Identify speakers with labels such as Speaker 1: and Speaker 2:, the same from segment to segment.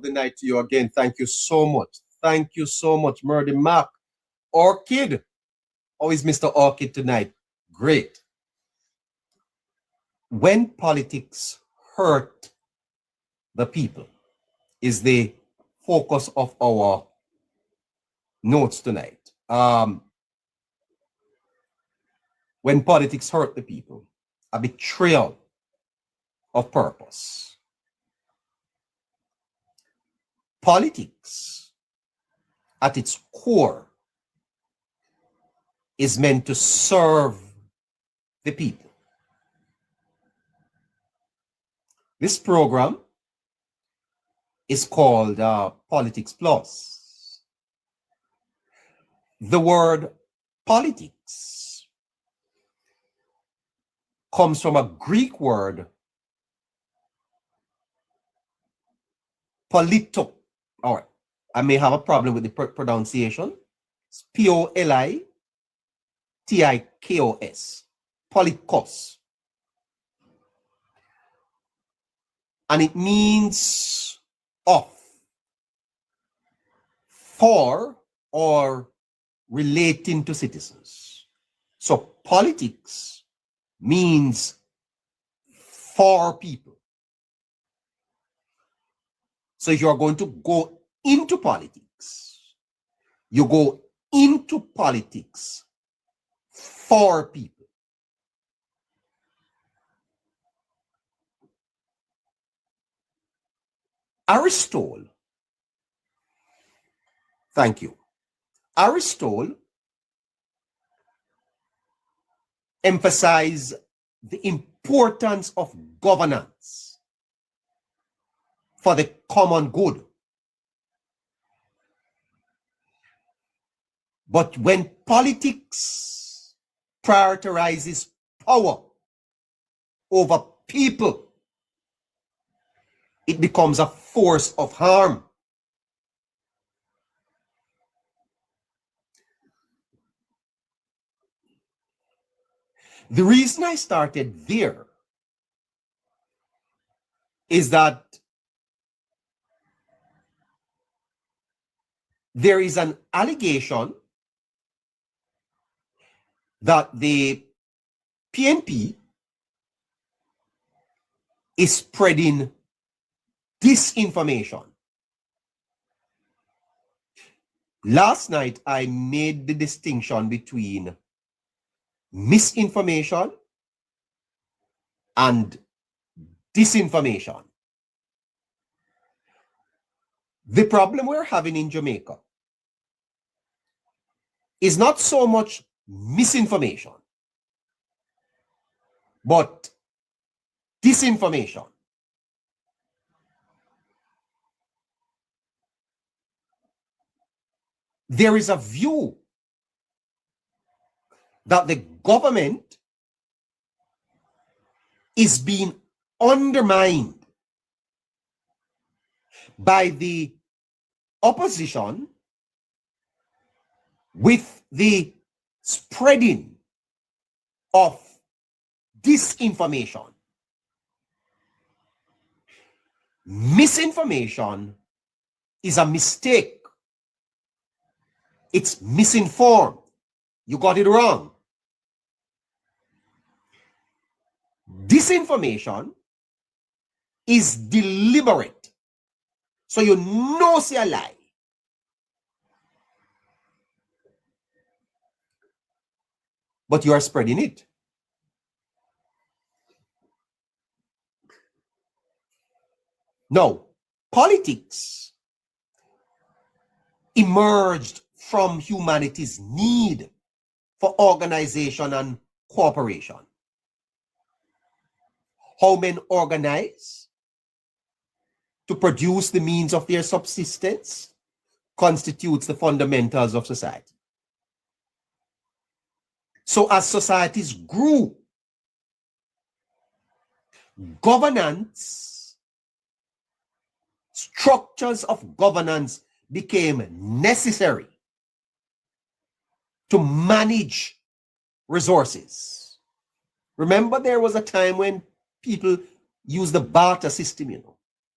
Speaker 1: of the night to you again. Thank you so much. Thank you so much, Murdy Mac. Orchid. How is Mr. Orchid tonight? Great. When politics hurt the people is the focus of our notes tonight. When politics hurt the people, a betrayal of purpose. Politics, at its core, is meant to serve the people. This program is called Politics Plus. The word politics comes from a Greek word, polito. All right, I may have a problem with the pronunciation. It's P-O-L-I-T-I-K-O-S, politikos. And it means of, for, or relating to citizens. So politics means for people. So if you're going to go into politics, you go into politics for people. Aristotle, thank you. Aristotle emphasized the importance of governance for the common good. But when politics prioritizes power over people, it becomes a force of harm. The reason I started there is that there is an allegation that the PNP is spreading disinformation. Last night, I made the distinction between misinformation and disinformation. The problem we're having in Jamaica is not so much misinformation, but disinformation. There is a view that the government is being undermined by the opposition with the spreading of disinformation. Misinformation is a mistake. It's misinformed. You got it wrong. Disinformation is deliberate. So you know it's a lie. But you are spreading it. Now, politics emerged from humanity's need for organization and cooperation. How men organize to produce the means of their subsistence constitutes the fundamentals of society. So as societies grew, governance, structures of governance became necessary to manage resources. Remember, there was a time when people used the barter system,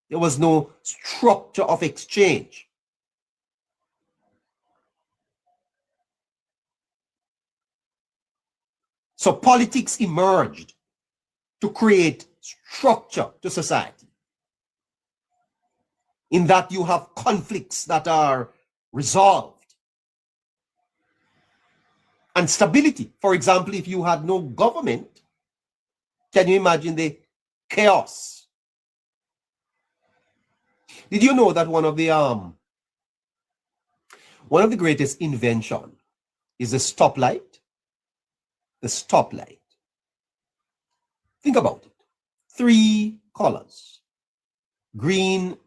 Speaker 1: There was no structure of exchange. So politics emerged to create structure to society, in that you have conflicts that are resolved, and stability. For example, if you had no government, can you imagine the chaos? Did you know that one of the greatest invention is the stoplight? The stoplight. Think about it. 3 colors: green,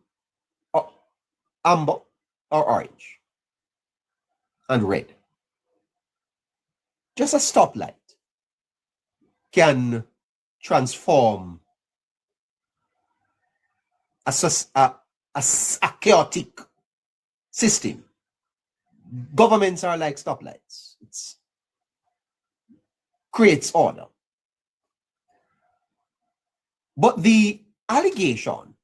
Speaker 1: amber or orange, and red. Just a stoplight can transform a chaotic system. Governments are like stoplights. It creates order. But the allegation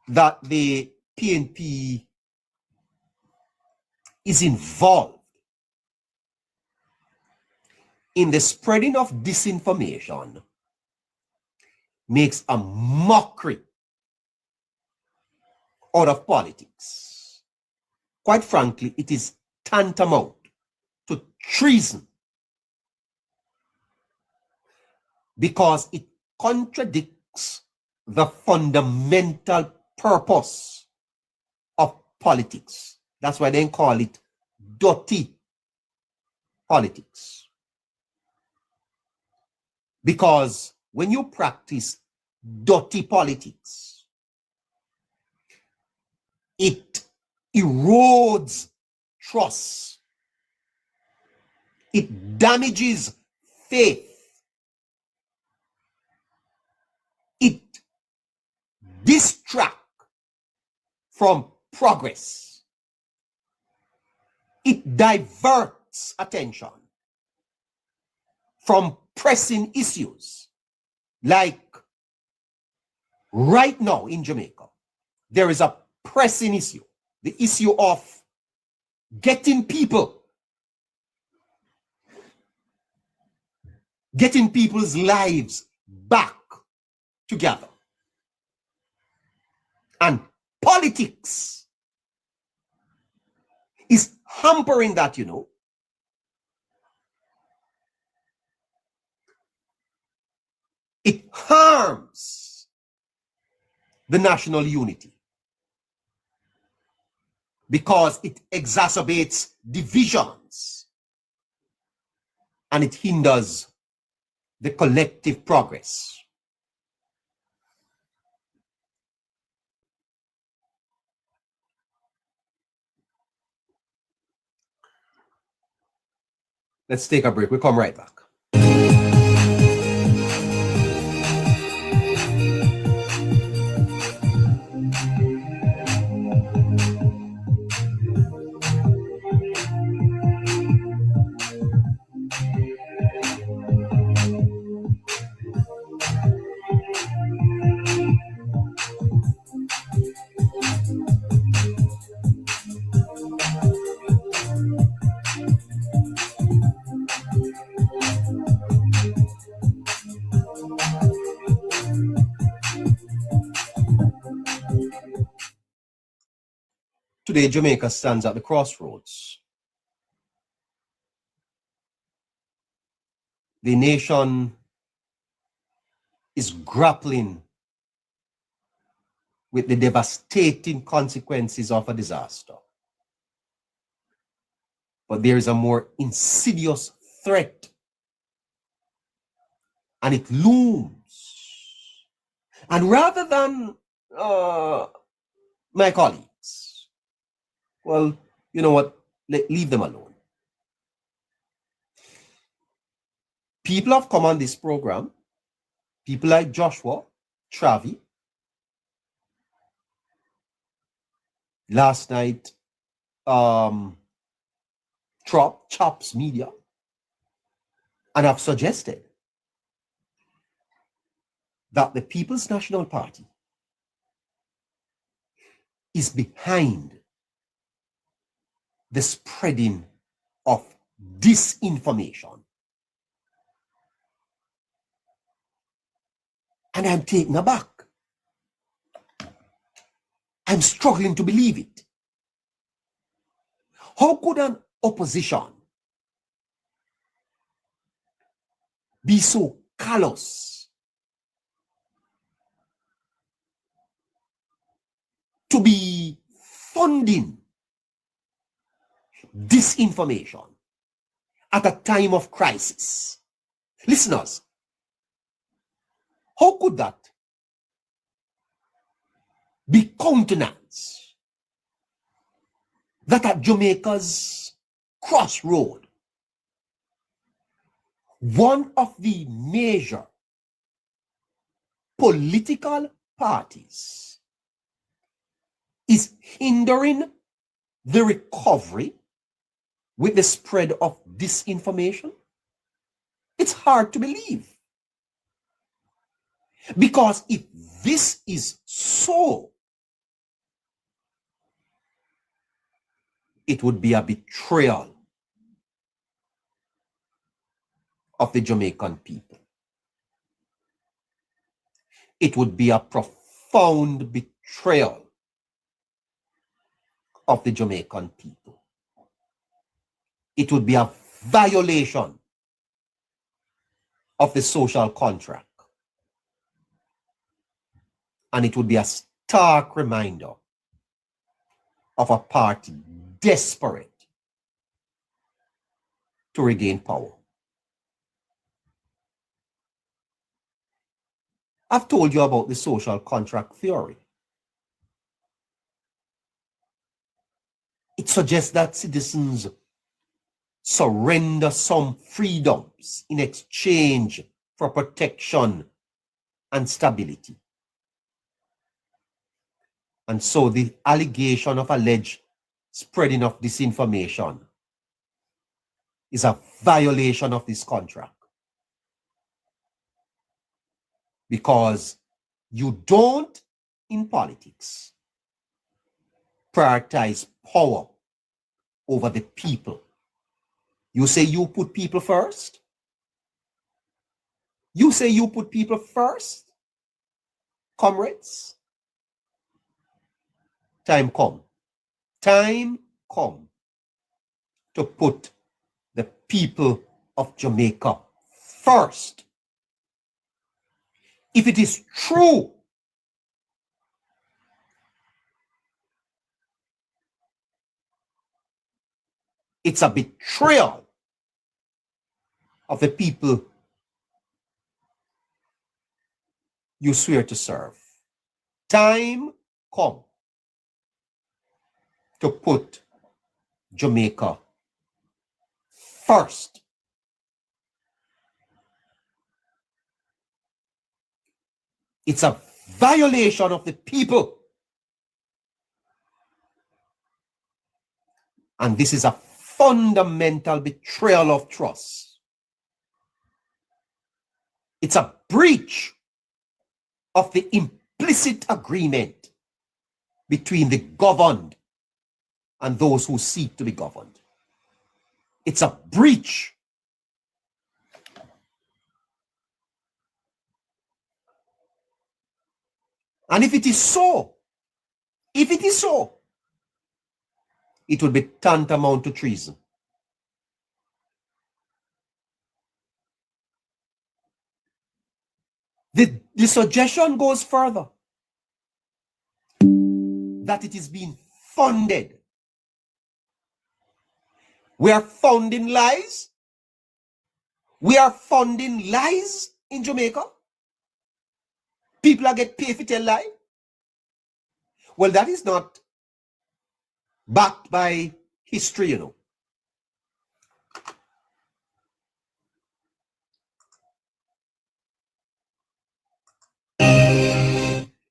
Speaker 1: that the PNP is involved in the spreading of disinformation makes a mockery out of politics. Quite frankly, it is tantamount to treason, because it contradicts the fundamental purpose of politics. That's why they call it dirty politics. Because when you practice dirty politics, it erodes trust. It damages faith. It distracts from progress. It diverts attention from pressing issues. Like right now in Jamaica, there is a pressing issue, the issue of getting people's lives back together. And politics is hampering that, you know. It harms the national unity because it exacerbates divisions and it hinders the collective progress. Let's take a break. We'll come right back. Today, Jamaica stands at the crossroads. The nation is grappling with the devastating consequences of a disaster. But there is a more insidious threat, and it looms. And rather than my colleagues, well, you know what? Leave them alone. People have come on this program, people like Joshua, Travi. Last night, Chops Media, and have suggested that the People's National Party is behind the spreading of disinformation. And I'm taken aback. I'm struggling to believe it. How could an opposition be so callous to be funding disinformation at a time of crisis? Listeners, how could that be countenanced? That at Jamaica's crossroad, one of the major political parties is hindering the recovery with the spread of disinformation? It's hard to believe. Because if this is so, it would be a betrayal of the Jamaican people. It would be a profound betrayal of the Jamaican people. It would be a violation of the social contract. And it would be a stark reminder of a party desperate to regain power. I've told you about the social contract theory. It suggests that citizens surrender some freedoms in exchange for protection and stability. And so the allegation of alleged spreading of disinformation is a violation of this contract. Because you don't, in politics, prioritize power over the people. You say you put people first? You say you put people first? Comrades? Time come to put the people of Jamaica first. If it is true it's a betrayal of the people you swear to serve. Time come to put Jamaica first. It's a violation of the people. And this is a fundamental betrayal of trust. It's a breach of the implicit agreement between the governed and those who seek to be governed. It's a breach. And if it is so, it would be tantamount to treason. The suggestion goes further that it is being funded. We are funding lies. We are funding lies in Jamaica. People are get paid for tell lie. Well, that is not backed by history, you know.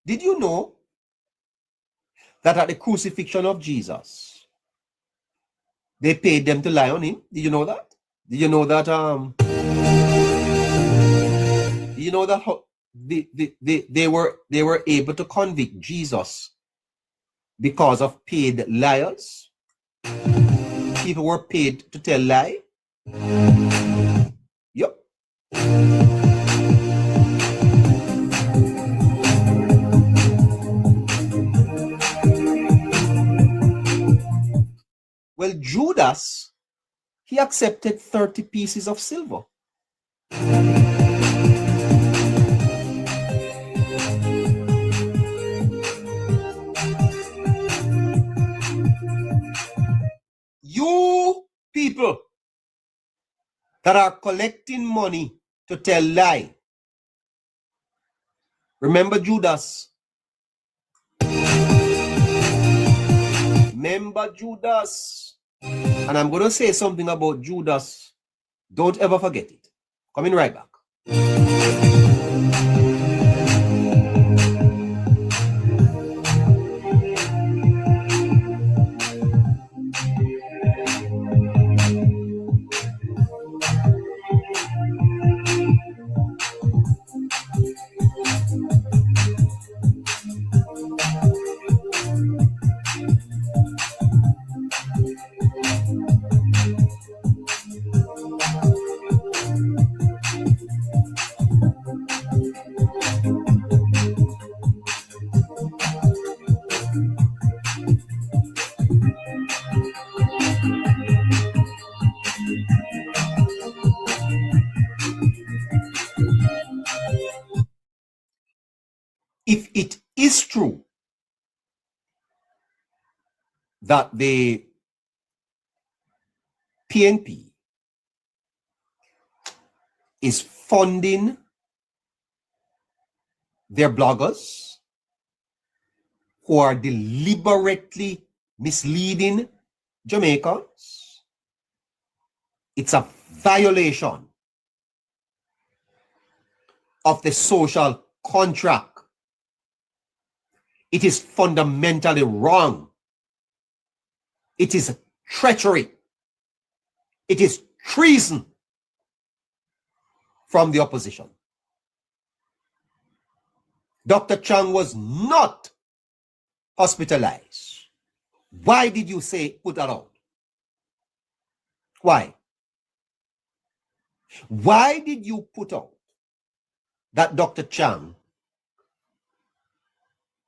Speaker 1: Did you know that at the crucifixion of Jesus, they paid them to lie on him? Did you know that? Did you know that they were able to convict Jesus because of paid liars. People were paid to tell lie. Yep. Well, Judas, he accepted 30 pieces of silver. You people that are collecting money to tell lie, remember Judas. Remember Judas. And I'm going to say something about Judas. Don't ever forget it. Coming right back. If it is true that the PNP is funding their bloggers who are deliberately misleading Jamaicans, it's a violation of the social contract. It is fundamentally wrong. It is treachery. It is treason from the opposition. Dr. Chang was not hospitalized. Why did you say put that out? Why? Why did you put out that Dr. Chang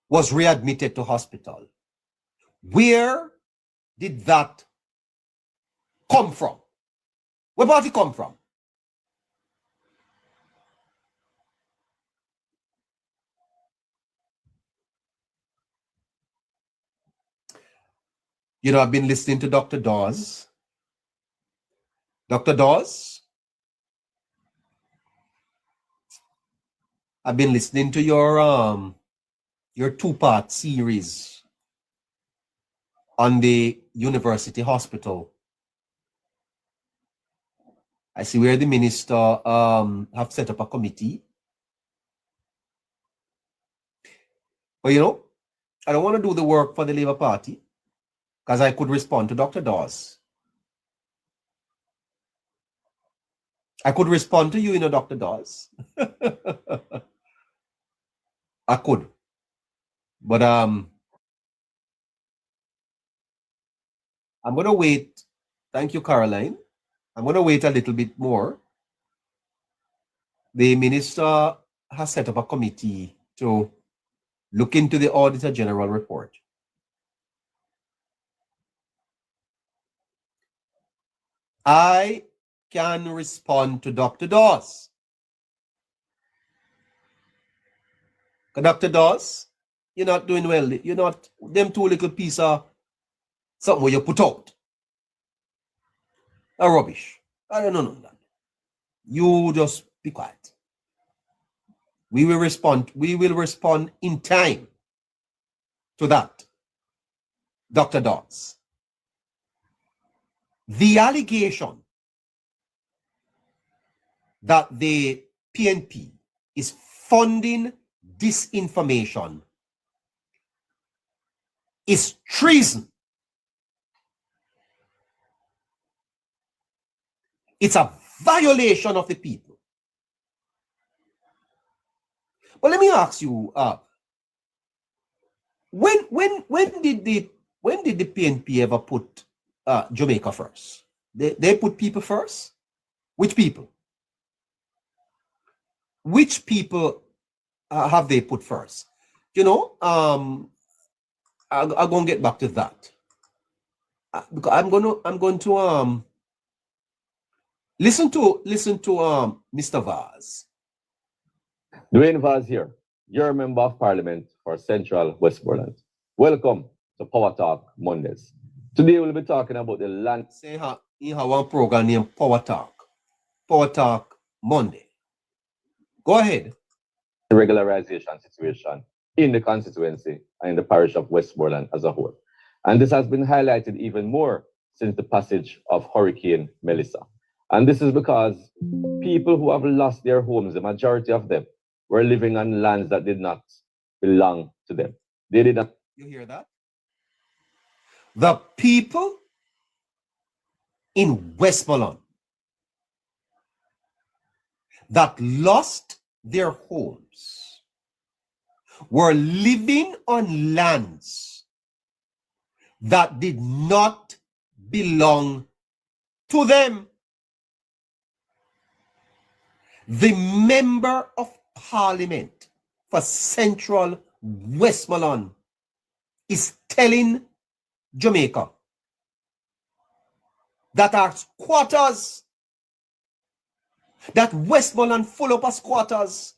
Speaker 1: was readmitted to hospital? Where did that come from? Where did it come from? You know, I've been listening to Dr. Dawes. Dr. Dawes, I've been listening to your two-part series on the university hospital. I see where the minister have set up a committee. But you know, I don't want to do the work for the Labour Party because I could respond to Dr. Dawes. I could respond to you, Dr. Dawes. I could. But I'm going to wait. Thank you, Caroline. I'm going to wait a little bit more. The minister has set up a committee to look into the Auditor General report. I can respond to Dr. Dawes. Dr. Dawes, you're not doing well. You're not, them two little piece of something where you put out. A rubbish. I don't know that. You just be quiet. We will respond in time to that. Dr. Dawes. The allegation that the PNP is funding disinformation is treason. It's a violation of the people. But let me ask you, When did the PNP ever put Jamaica first? They put people first? Which people? Which people have they put first? You know, I'm gonna get back to that. Because I'm going to listen to Mr. Vaz.
Speaker 2: Dwayne Vaz here, your Member of Parliament for Central Westmoreland. Welcome to Power Talk Mondays. Today we'll be talking about the land.
Speaker 1: Say you have one program named Power Talk Monday. Go ahead.
Speaker 2: Regularization situation in the constituency and in the parish of Westmoreland as a whole. And this has been highlighted even more since the passage of Hurricane Melissa. And this is because people who have lost their homes, the majority of them, were living on lands that did not belong to them. They did not.
Speaker 1: You hear that? The people in Westmoreland that lost their homes were living on lands that did not belong to them. The Member of Parliament for Central Westmoreland is telling Jamaica that our squatters, that Westmoreland full up of squatters,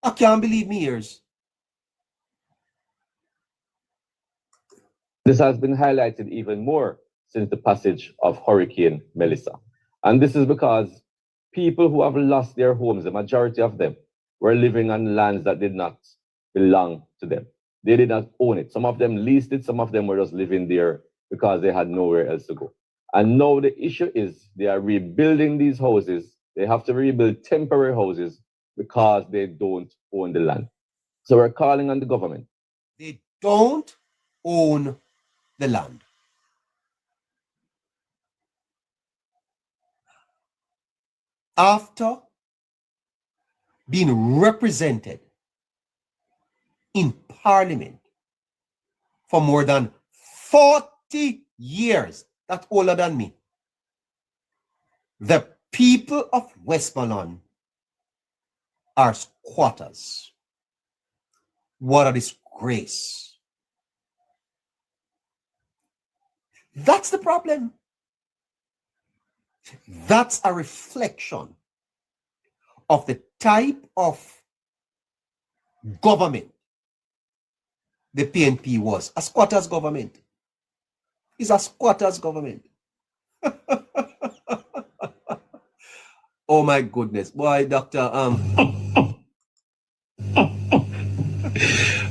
Speaker 1: I can't believe me ears.
Speaker 2: This has been highlighted even more since the passage of Hurricane Melissa. And this is because people who have lost their homes, the majority of them, were living on lands that did not belong to them. They did not own it. Some of them leased it, some of them were just living there because they had nowhere else to go. And now the issue is they are rebuilding these houses. They have to rebuild temporary houses because they don't own the land. So we're calling on the government.
Speaker 1: They don't own the land. After being represented in Parliament for more than 40 years, that's older than me, the people of Westmoreland are squatters. What a disgrace. That's the problem. That's a reflection of the type of government the PNP was. A squatters government. It's a squatters government. Oh my goodness. Boy, Doctor,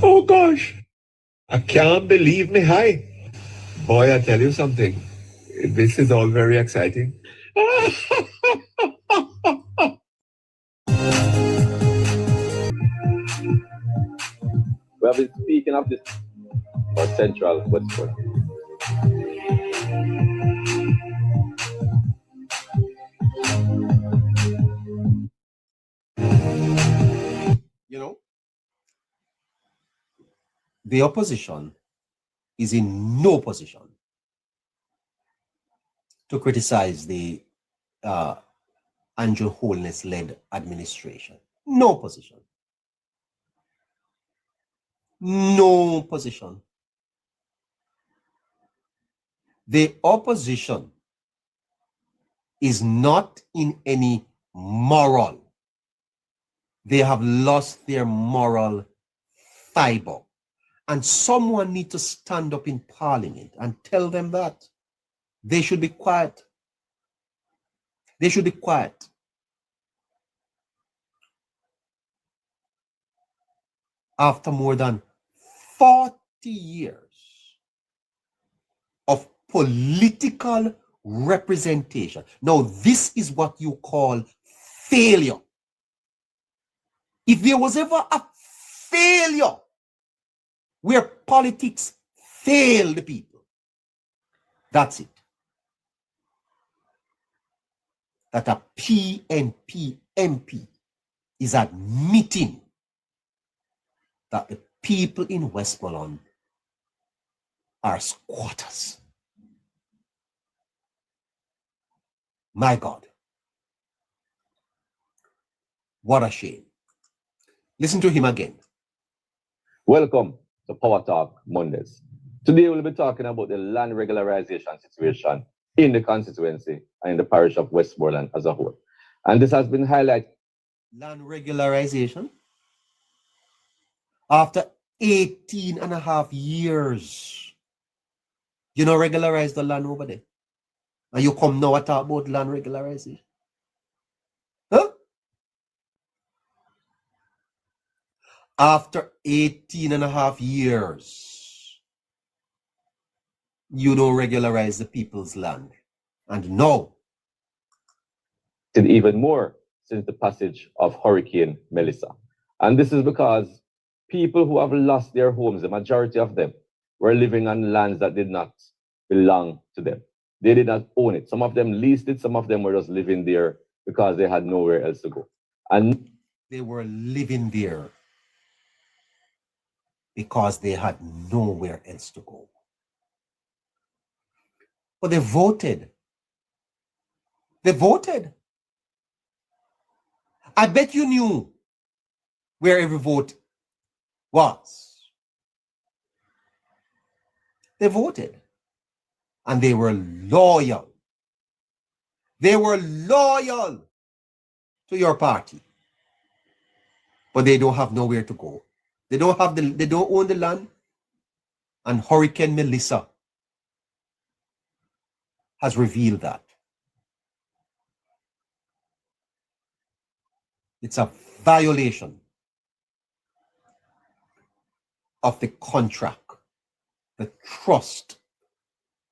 Speaker 3: Oh gosh, I can't believe me high. Boy, I tell you something. This is all very exciting.
Speaker 2: We have been speaking of this for Central Westmoreland.
Speaker 1: you know, the opposition is in no position to criticize the Andrew Holness-led administration. No position. No position. The opposition is not in any moral. They have lost their moral fiber. And someone needs to stand up in Parliament and tell them that. They should be quiet. They should be quiet. After more than 40 years of political representation. Now, this is what you call failure. If there was ever a failure where politics failed the people, that's it. that a PNP MP is admitting that the people in Westmoreland are squatters. My God. What a shame. Listen to him again.
Speaker 2: Welcome to Power Talk Mondays. Today we'll be talking about the land regularization situation in the constituency and in the parish of Westmoreland as a whole. And this has been highlighted.
Speaker 1: Land regularization? After 18 and a half years, you know, regularize the land over there. And you come now and talk about land regularization. Huh? After 18 and a half years, you don't regularize the people's land. And no.
Speaker 2: Even more since the passage of Hurricane Melissa. And this is because people who have lost their homes, the majority of them, were living on lands that did not belong to them. They did not own it. Some of them leased it. Some of them were just living there because they had nowhere else to go. And
Speaker 1: they were living there because they had nowhere else to go. But they voted. They voted. I bet you knew where every vote was. They voted. And they were loyal. They were loyal to your party. But they don't have nowhere to go. They don't own the land. And Hurricane Melissa has revealed that. It's a violation of the contract, the trust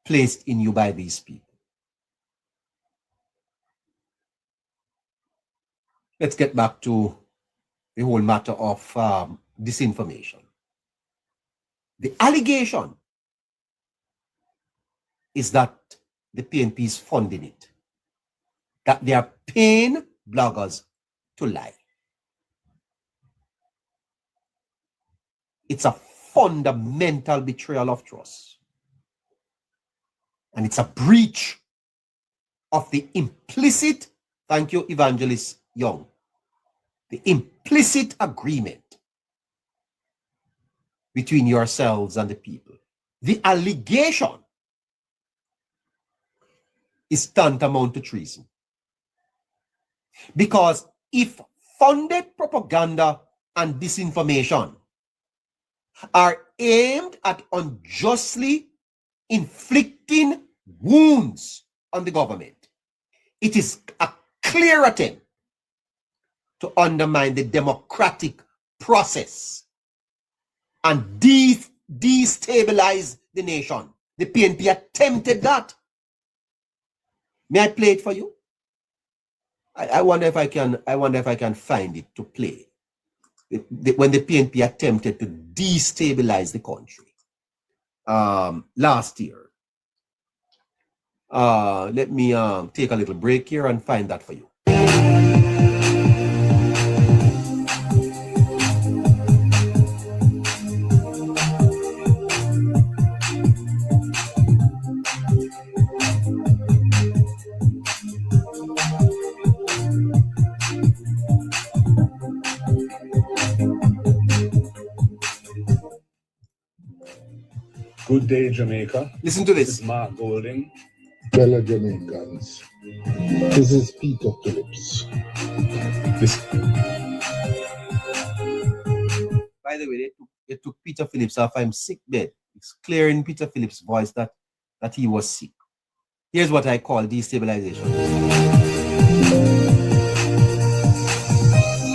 Speaker 1: placed in you by these people. Let's get back to the whole matter of disinformation. The allegation is that the PNP is funding it, that they are paying bloggers to lie. It's a fundamental betrayal of trust. And it's a breach of the implicit, thank you, Evangelist Young, the implicit agreement between yourselves and the people. The allegation is tantamount to treason. Because if funded propaganda and disinformation are aimed at unjustly inflicting wounds on the government, it is a clear attempt to undermine the democratic process and destabilize the nation. The PNP attempted that. May I play it for you? I wonder if I can find it to play. When the PNP attempted to destabilize the country last year. Let me take a little break here and find that for you.
Speaker 4: Good day, Jamaica.
Speaker 1: Listen to
Speaker 4: This
Speaker 1: this.
Speaker 4: is Mark Golding.
Speaker 5: Fellow Jamaicans, this is Peter Phillips.
Speaker 1: By the way, they took Peter Phillips off I'm sick bed. It's clear in Peter Phillips' voice that he was sick. Here's what I call destabilization.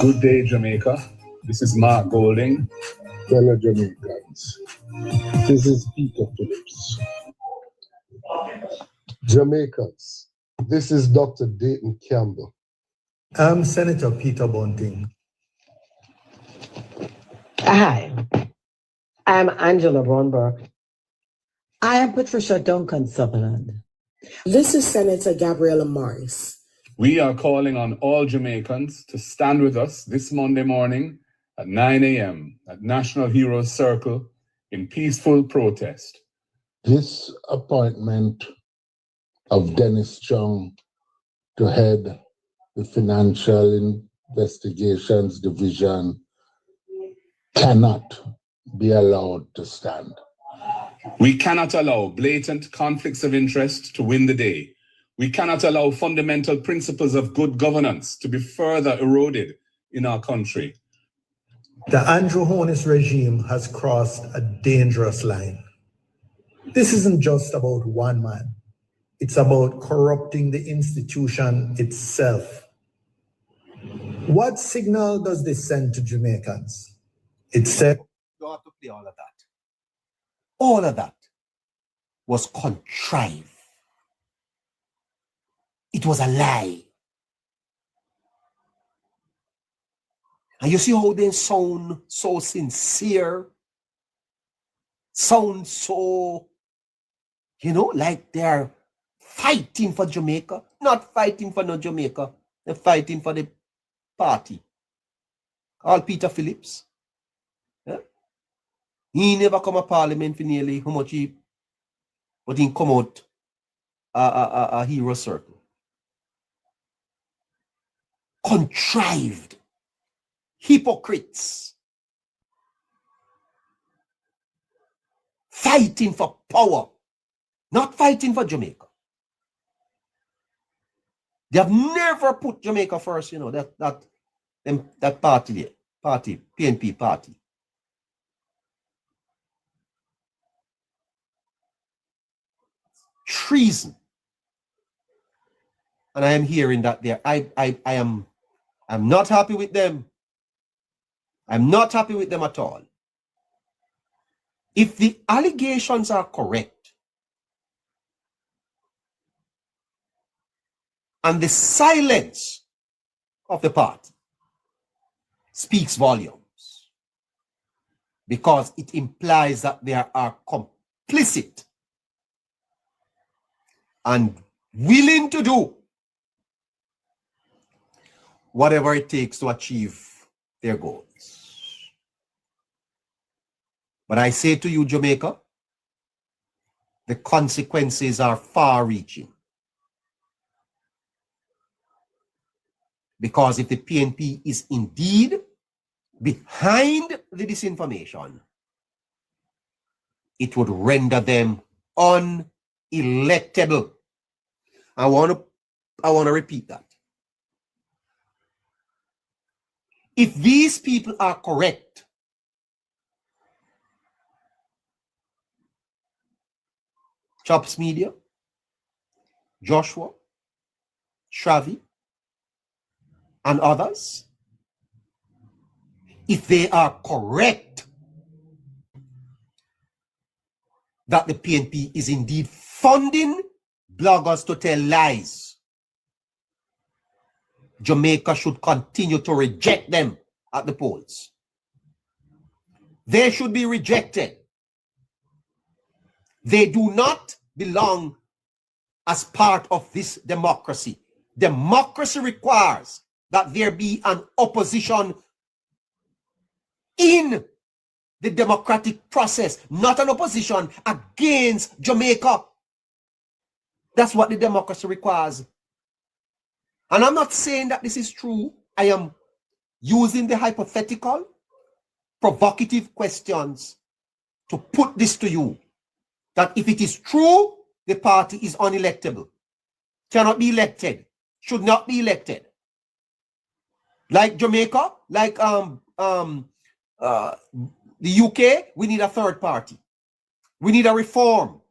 Speaker 4: Good day, Jamaica. This is Mark Golding.
Speaker 5: Fellow Jamaicans, this is Peter Phillips. Jamaicans, this is Dr. Dayton Campbell.
Speaker 6: I'm Senator Peter Bunting.
Speaker 7: Hi, I'm Angela Ronberg.
Speaker 8: I am Patricia Duncan Sutherland.
Speaker 9: This is Senator Gabriella Morris.
Speaker 4: We are calling on all Jamaicans to stand with us this Monday morning at 9 a.m. at National Heroes Circle in peaceful protest.
Speaker 5: This appointment of Dennis Chung to head the Financial Investigations Division cannot be allowed to stand.
Speaker 4: We cannot allow blatant conflicts of interest to win the day. We cannot allow fundamental principles of good governance to be further eroded in our country.
Speaker 6: The Andrew Holness regime has crossed a dangerous line. This isn't just about one man. It's about corrupting the institution itself. What signal does this send to Jamaicans? It said,
Speaker 1: You have to play all of that. All of that was contrived. It was a lie. And you see how they sound so sincere, sound so, like they're fighting for Jamaica, not fighting for no Jamaica. They're fighting for the party. All Peter Phillips. Yeah? He never come a parliament for nearly how much but he come out a hero circle. Contrived. Hypocrites. Fighting for power. Not fighting for Jamaica. They have never put Jamaica first, that party there. PNP party. Treason. And I am hearing that there. I'm not happy with them. I'm not happy with them at all. If the allegations are correct, and the silence of the party speaks volumes, because it implies that they are complicit and willing to do whatever it takes to achieve their goals. But I say to you, Jamaica, the consequences are far-reaching. Because if the PNP is indeed behind the disinformation, it would render them unelectable. I want to repeat that. If these people are correct, Chops Media, Joshua, Travi, and others, if they are correct that the PNP is indeed funding bloggers to tell lies, Jamaica should continue to reject them at the polls. They should be rejected. They do not belong as part of this democracy. Democracy requires that there be an opposition in the democratic process, not an opposition against Jamaica. That's what the democracy requires. And I'm not saying that this is true. I am using the hypothetical, provocative questions to put this to you, that if it is true, the party is unelectable, cannot be elected, should not be elected. Like Jamaica, like the UK, we need a third party. We need a reform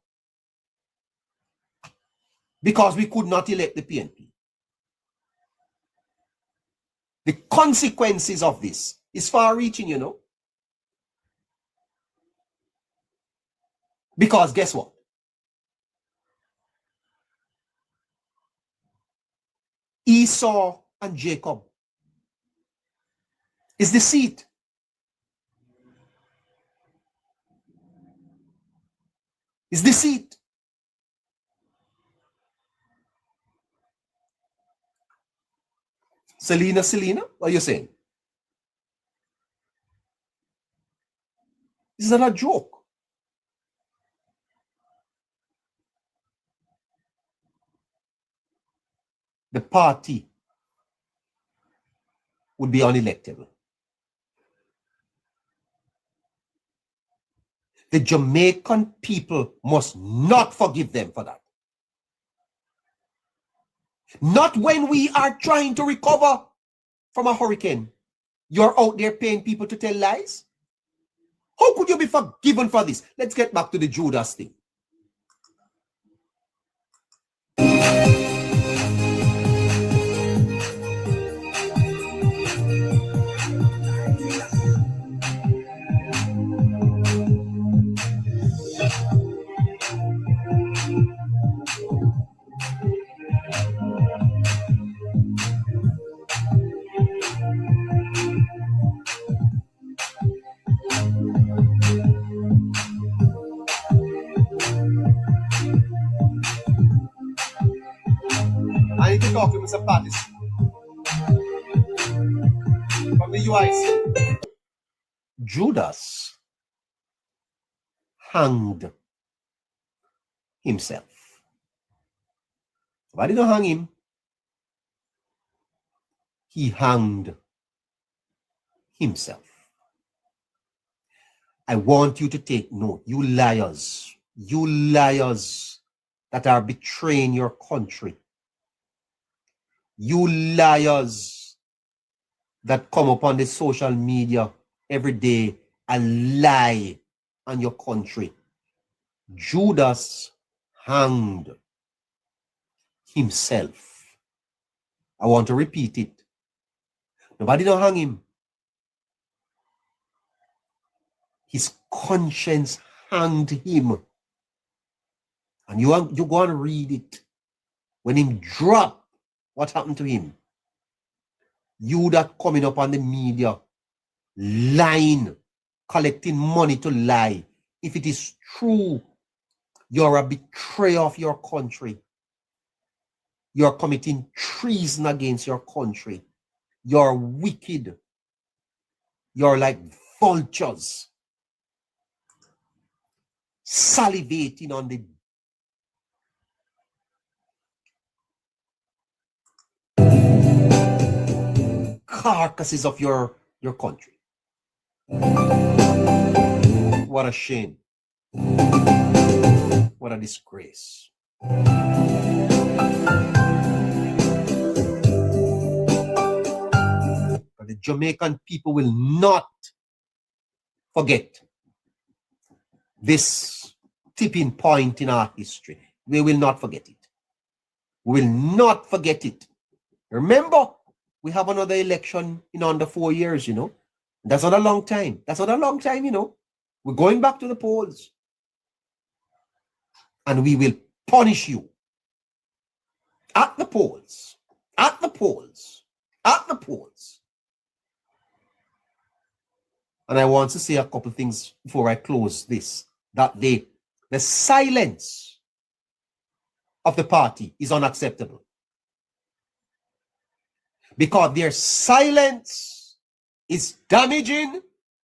Speaker 1: because we could not elect the PNP. The consequences of this is far-reaching, Because guess what? Esau and Jacob is the seed. Is the seed. Selena, what are you saying? This is not a joke. The party would be unelectable. The Jamaican people must not forgive them for that. Not when we are trying to recover from a hurricane. You're out there paying people to tell lies? How could you be forgiven for this? Let's get back to the Judas thing. I need to talk to Mr. Pattis from the UIC. Judas hanged himself. Why did he hang him? He hanged himself. I want you to take note, you liars that are betraying your country. You liars that come up on the social media every day and lie on your country. Judas hanged himself. I want to repeat it. Nobody don't hang him. His conscience hanged him. And you go and read it. When him drop, what happened to him? You that coming up on the media, lying, collecting money to lie. If it is true, you're a betrayer of your country. You're committing treason against your country. You're wicked. You're like vultures, salivating on the carcasses of your country. What a shame. What a disgrace. But the Jamaican people will not forget this tipping point in our history. We will not forget it. We will not forget it. Remember, we have another election in under 4 years, you know. That's not a long time. That's not a long time, you know. We're going back to the polls. And we will punish you at the polls. At the polls. At the polls. And I want to say a couple things before I close this. That the silence of the party is unacceptable. Because their silence is damaging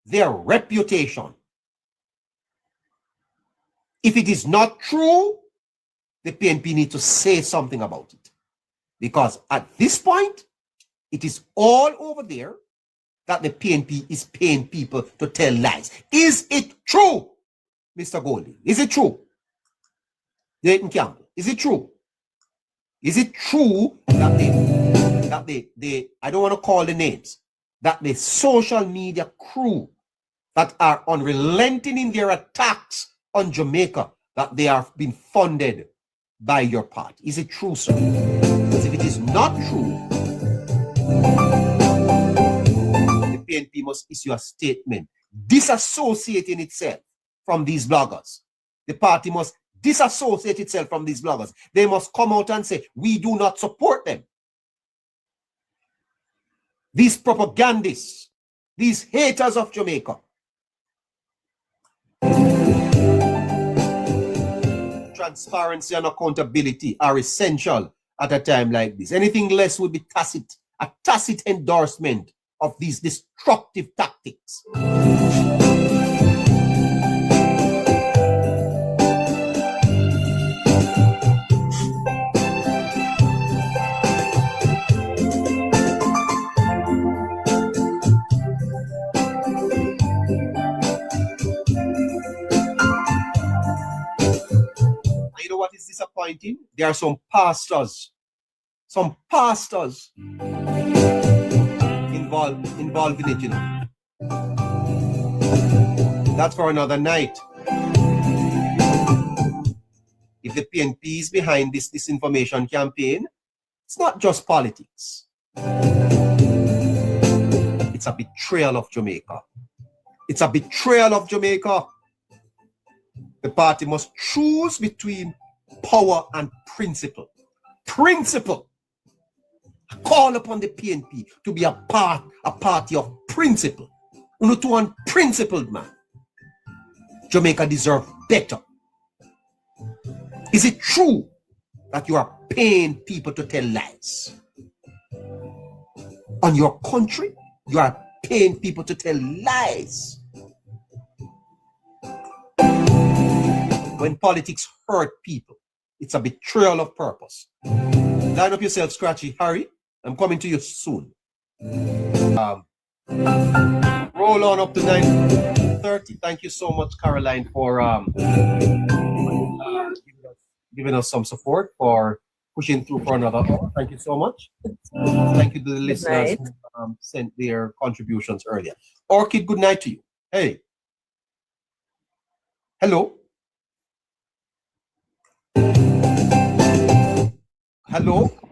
Speaker 1: their reputation. If it is not true, the PNP need to say something about it. Because at this point, it is all over there that the PNP is paying people to tell lies. Is it true, Mr. Goldie? Is it true? Dayton Campbell, is it true? Is it true that they I don't want to call the names, that the social media crew that are unrelenting in their attacks on Jamaica, that they have been funded by your party? Is it true, sir? Because if it is not true, the PNP must issue a statement disassociating itself from these bloggers. The party must disassociate itself from these bloggers. They must come out and say, we do not support them. These propagandists, these haters of Jamaica. Transparency and accountability are essential at a time like this. Anything less would be tacit a tacit endorsement of these destructive tactics. You know what is disappointing? There are some pastors involved in it, you know. That's for another night. If the PNP is behind this disinformation campaign, it's not just politics. It's a betrayal of Jamaica. It's a betrayal of Jamaica. The party must choose between power and principle. Principle. I call upon the PNP to be a party of principle. Not to unprincipled man. Jamaica deserves better. Is it true that you are paying people to tell lies? On your country, you are paying people to tell lies. When politics hurt people, it's a betrayal of purpose. Line up yourself, Scratchy. Hurry. I'm coming to you soon. Roll on up to 9:30. Thank you so much, Caroline, for giving us some support, for pushing through for another hour. Thank you so much. Thank you to the listeners who sent their contributions earlier. Orchid, good night to you. Hey. Hello. Hello.